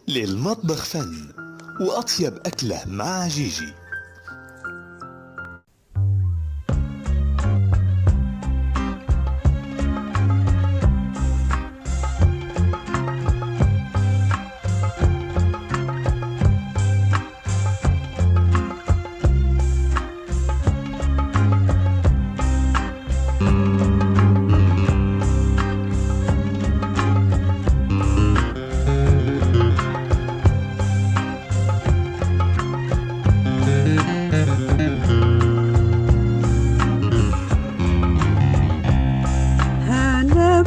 للمطبخ فن وأطيب أكلة مع جيجي.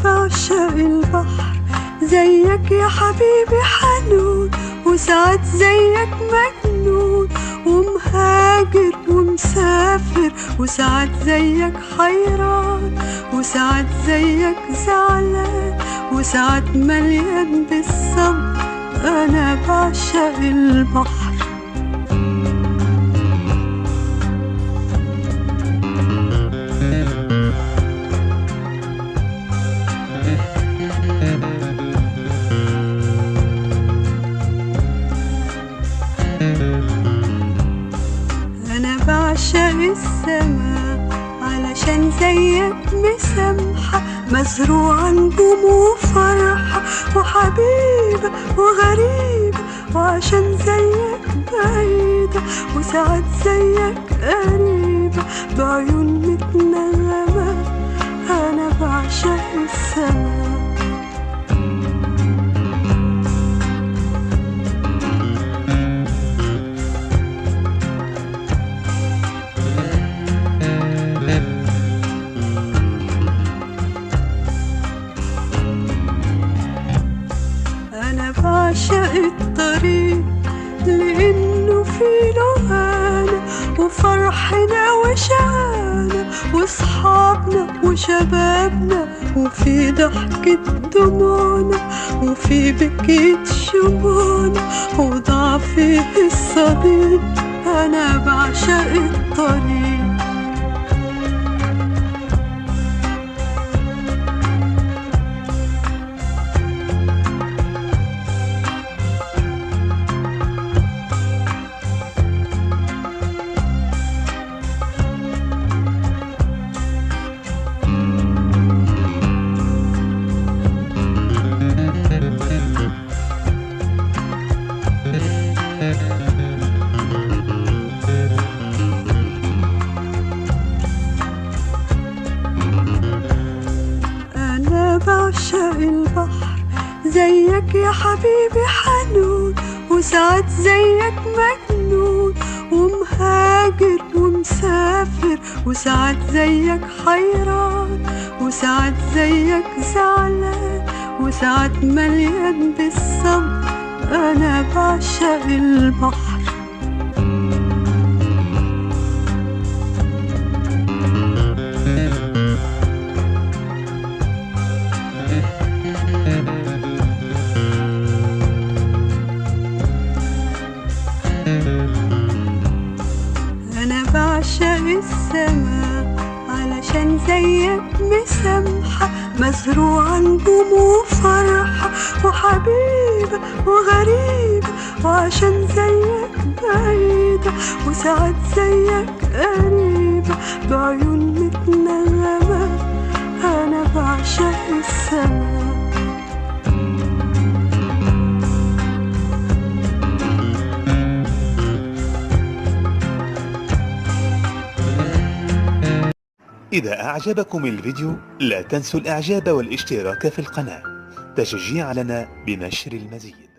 بعشق البحر زيك يا حبيبي حنون، وساعات زيك مجنون ومهاجر ومسافر، وساعات زيك حيران، وساعات زيك زعلان، وساعات مليان بالصبر. أنا بعشق البحر. أنا بعشق السماء علشان زيك مسامحة، مزروعة نجوم وفرحة وحبيبة وغريبة، وعشان زيك بعيدة وساعات زيك قريبة بعيون متنغمة. أنا بعشق السماء. أنا بعشق الطريق لأنه فيه لهانا وفرحنا وشقانا وصحابنا وشبابنا، وفي ضحكة دموعنا وفي بكية شموعنا وضعفه الصديق. أنا بعشق الطريق. أنا بعشق البحر زيك يا حبيبي حنون، وساعات زيك مجنون ومهاجر ومسافر، وساعات زيك حيران، وساعات زيك زعلان، وساعات مليان بالصبر. أنا بعشق البحر. أنا بعشق السماء علشان زيك مسامحة، مزروعة نجوم وفرحة وحبيبة وغريبة، وعشان زيك بعيدة وساعات زيك قريبة بعيون متنغمة. أنا بعشق السماء. إذا أعجبكم الفيديو لا تنسوا الإعجاب والاشتراك في القناة تشجيعا لنا بنشر المزيد.